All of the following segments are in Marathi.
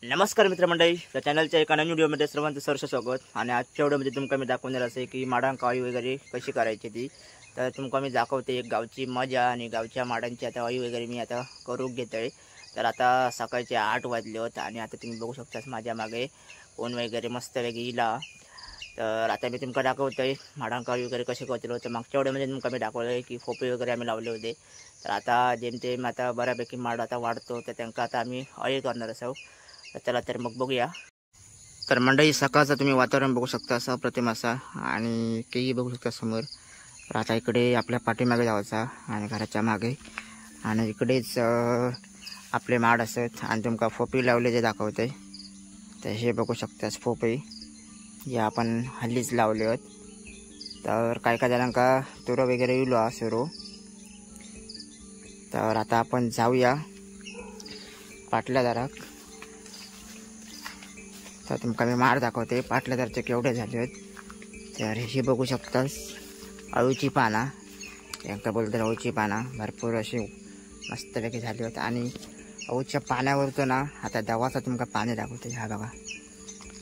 नमस्कार मित्रमंडळी, त्या चॅनलच्या एका नवीन व्हिडिओमध्ये सर्वांचं सहर्ष स्वागत. आणि आजच्या व्हिडिओमध्ये तुमका मी दाखवणार असे की माडांक अळी वगैरे कशी करायची ती. तर तुमका मी दाखवते एक गावची मजा आणि गावच्या माडांची आता अळी वगैरे मी आता करून घेतोय. तर आता सकाळचे 8 वाजले होत आणि आता तुम्ही बघू शकता माझ्या मागे ऊन वगैरे मस्त वेगळी इला. तर आता मी तुमका दाखवतोय माडांक अळी वगैरे कसे करतील होतं. मागच्या व्हिडिओमध्ये तुमका मी दाखवलं की फोपे वगैरे आम्ही लावले होते. तर आता जेमतेम आता बऱ्यापैकी माड आता वाढतो, तर त्यांना आता आम्ही अळी करणार असो. चला तर मग बघूया. तर मंडळी, सकाळचं तुम्ही वातावरण बघू शकता, असं अप्रतिम असा आणि केही बघू शकता समोर. तर आता इकडे आपल्या पाठीमागे जायचा आणि घराच्या मागे आणि इकडेच आपले माड असत आणि तुमका फोपी लावले जे दाखवते. तर हे बघू शकता फोपी जे आपण हल्लीच लावले आहेत. तर काय काय जणांका तुरो वगैरे येलो सुरू. तर आता आपण जाऊया पाटल्या दाराक. तर तुमका मी माड दाखवते पाटल्या दारचे केवढे झाले आहेत. तर हे बघू शकतास अळूची पाना, यांका बोलतात अळूची पाना, भरपूर अशी मस्तपैकी झाली होत. आणि अळूच्या पाण्यावरतो ना आता दवाचा तुमका पाणी दाखवते. हा बघा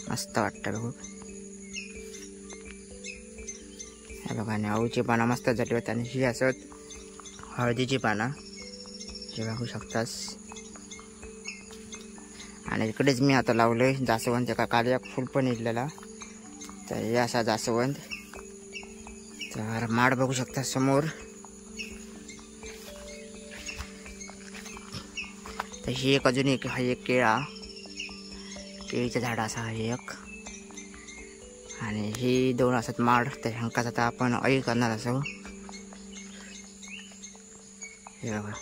मस्त वाटतं बघू. हे बघा, आणि अळूची पाना मस्त झाली होत. आणि ही असत हळदीची पाना, हे बघू शकतास. आणि इकडेच मी आता लावले जास्वंद, एका काल एक फुल पण इडलेला. तर हे असा जास्वंद. तर माड बघू शकता समोर. तर ही एक अजून एक हा एक केळीचं झाड असा आहे एक, आणि ही दोन असत माड. तर ह्यांकाच आता आपण अळी करणार असो. हे बघा,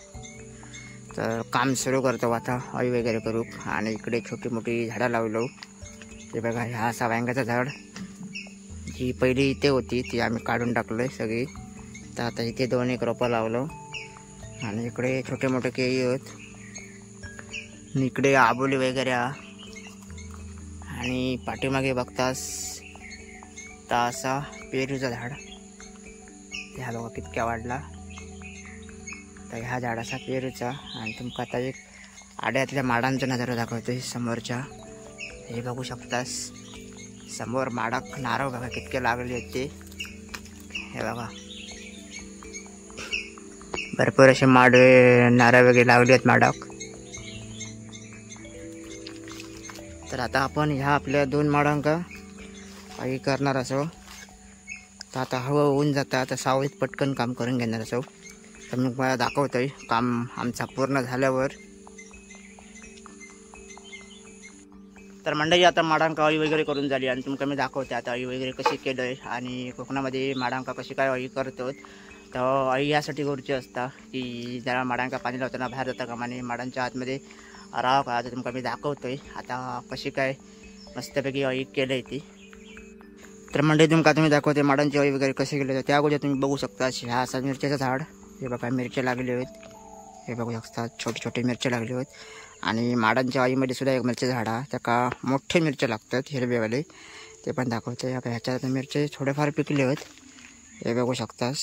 तर काम सुरू करतो आता अळी वगैरे करू. आणि इकडे छोटी मोठी झाडं लावलो. ते बघा, ह्या असा वांग्याचं झाड, ही पहिली इथे होती ती आम्ही काढून टाकलोय सगळी. तर आता इथे 2-1 रोपं लावलो. आणि इकडे छोटे मोठे केळी आहेत. आणि इकडे आबोली वगैरे. आणि पाठीमागे बघतास तर असा पेरूचा झाड, ह्या बघा कितक्या वाढला. तर ह्या झाडाचा पेरूचा. आणि तुमका आता एक आड्यातल्या माडांचा नजारा दाखवतोय समोरच्या. हे बघू शकतास समोर माडाक नारळ बघा कितके लागले आहेत ते. हे बघा भरपूर असे माड नारळ वगैरे लावले आहेत माडाक. तर आता आपण ह्या आपल्या 2 माडांका अळी करणार असो. तर आता हवं होऊन जातं, आता सावलीत पटकन काम करून घेणार असो. तर मी मला दाखवतोय काम आमचा पूर्ण झाल्यावर. तर मंडळी, आता माडांका अळी वगैरे करून झाली आणि तुमका मी दाखवते आता अळी वगैरे कशी केलंय आणि कोकणामध्ये माडांका कशी काय अळी करतात. तर अळी यासाठी करूची असता की जरा माडांका पाणी लावताना बाहेर जाता कामा नये, माडांच्या आतमध्ये राहावं का. आता तुमका मी दाखवतोय आता कशी काय मस्तपैकी अळी केलंय ती. तर मंडळी, तुमका तुम्ही दाखवते माडांची अळी वगैरे कशी केली. त्या अगोदर तुम्ही बघू शकता ह्या असा मिरच्याचं झाड. हे बघा मिरच्या लागले आहेत, हे बघू शकता छोटे छोटे मिरच्या लागले आहेत. आणि माडांच्या अळीमध्ये सुद्धा एक मिरच्या झाड आहे, त्याका मोठे मिरच्या लागतात हिरवेवाले, ते पण दाखवते. आता ह्याच्यात मिरचे थोडेफार पिकले आहेत, हे बघू शकतास.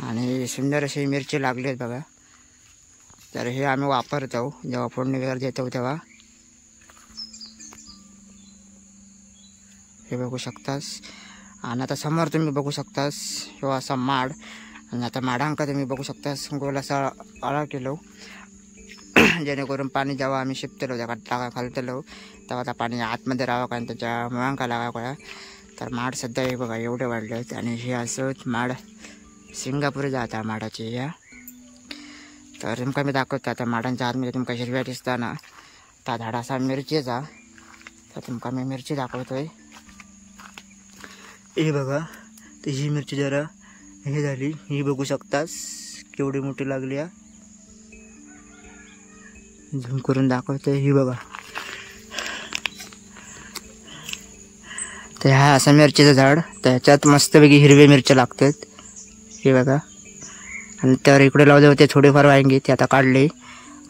आणि सुंदर असे मिरची लागले आहेत बघा. तर हे आम्ही वापरतो जेव्हा फोडणी वगैरे देतो तेव्हा. हे बघू शकतास. आणि आता समोर तुम्ही बघू शकतास किंवा असा माड. आणि आता माडांका तुम्ही बघू शकतास गोल असा आळा केलो, जेणेकरून पाणी जेव्हा आम्ही शिपतलो त्या घालतलो तेव्हा आता पाणी आतमध्ये राहावं कारण त्याच्या मुळांका लागावं. तर माड सध्या हे बघा एवढे वाढले आहेत. आणि हे असंच माड सिंगापूर जाता माडाची ह्या. तर तुमका मी दाखवतो आता माडांच्या आतमध्ये तुमका हिरव्या दिसताना त्या झाडाचा मिरचीचा. तर तुमका मी मिरची दाखवतोय. हे बघा, तर ही मिरची जरा हे झाली, ही बघू शकतास केवढी मोठी लागली आहे. झूम करून दाखवतोय, ही बघा. तर ह्या असं मिरचीचं झाड, त्याच्यात मस्तपैकी हिरव्या मिरच्या लागतात, हे बघा. आणि तर इकडे लावले होते थोडेफार वांगी, ते आता काढले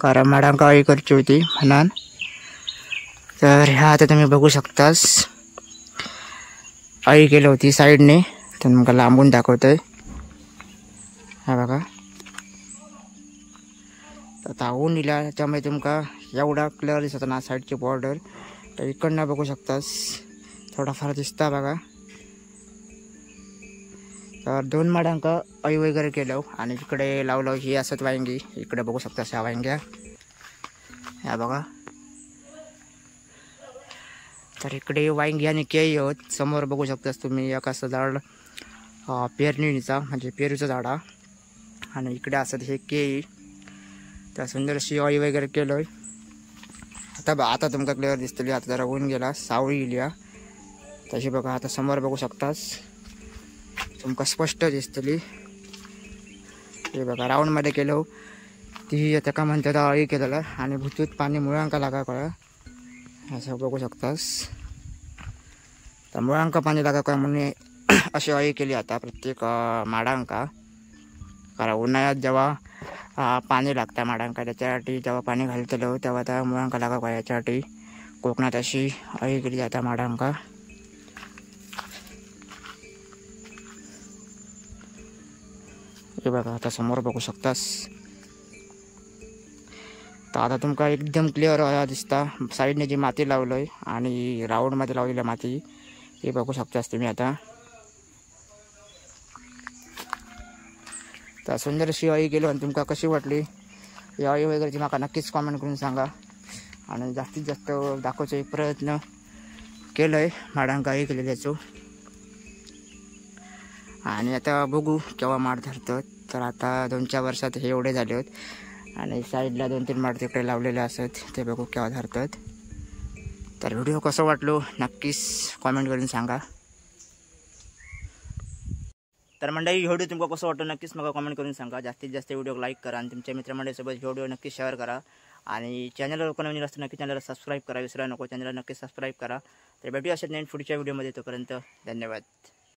कारण माडांका अळी करची होती म्हणून. तर ह्या आता तुम्ही बघू शकतास अळी केली होती साईडने. तर मग लांबून दाखवतोय, हा बघा. आता ऊन इला त्यामुळे तुमका एवढा क्लिअर दिसत ना साईडची बॉर्डर. तर इकडनं बघू शकतास थोडाफार दिसता बघा. तर 2 माडांका अळी वगैरे केलं आणि इकडे लावलं ही असत वांगी. इकडे बघू शकतास ह्या वांग्या ह्या बघा. तर इकडे वांगी आणि केळी आहेत. समोर बघू शकतास तुम्ही एक असं झाड पेरणीचा म्हणजे पेरूचं झाडा आणि इकडे असत हे केळी. तर सुंदर अशी अळी वगैरे केलं. आता तुमका क्लिअर दिसतली. आता जरा ऊन गेला सावळी गेल्या तशी बघा. आता समोर बघू शकतास तुमका स्पष्ट दिसतली. हे बघा राऊंडमध्ये केलं ती त्या का म्हणतात अळी केलेलं आणि भुतूत पाणी मुळांका लागा कळा असं बघू शकतास. तर मुळांका पाणी लागा कळा म्हणून अशी अळी केली आता प्रत्येक माडांका. कारण उन्हाळ्यात जेव्हा पाणी लागतं माडांका त्याच्यासाठी जेव्हा पाणी घालतलो तेव्हा त्या मुळांका लागा कळा याच्यासाठी कोकणात अशी अळी केली जाता माडांका. हे बघा आता समोर बघू शकतास. तर आता तुमका एकदम क्लिअर दिसता साईडने जी माती लावलोय आणि राऊंडमध्ये लावलेली माती हे बघू शकतास तुम्ही आता. तर सुंदर अशी अळी केली आणि तुमका कशी वाटली ही अळी वगैरेची माका नक्कीच कॉमेंट करून सांगा. आणि जास्तीत जास्त दाखवायचा एक प्रयत्न केलोय माडांका अळी केलेल्याचो. आणि आता बघू केव्हा माड धरतात. तर आता 2-4 वर्षात हे एवढे झाले आहेत आणि साईडला 2-3 माड तिकडे लावलेले असत ते बघू केव्हा धरतात. तर व्हिडिओ कसं वाटलो नक्कीच कॉमेंट करून सांगा. तर मंडळी व्हिडिओ तुमका कसं वाटतं नक्कीच मला कॉमेंट करून सांगा. जास्तीत जास्त व्हिडिओ लाईक करा आणि तुमच्या मित्रमंडळीसोबत व्हिडिओ नक्की शेअर करा. आणि चॅनलवर कोणी नवीन असतं नक्की चॅनलला सबस्क्राईब करा. विसरा नको चॅनलला नक्की सबस्क्राईब करा. तर भेटूया अशाच नवीन पुढच्या व्हिडिओमध्ये. तोपर्यंत धन्यवाद.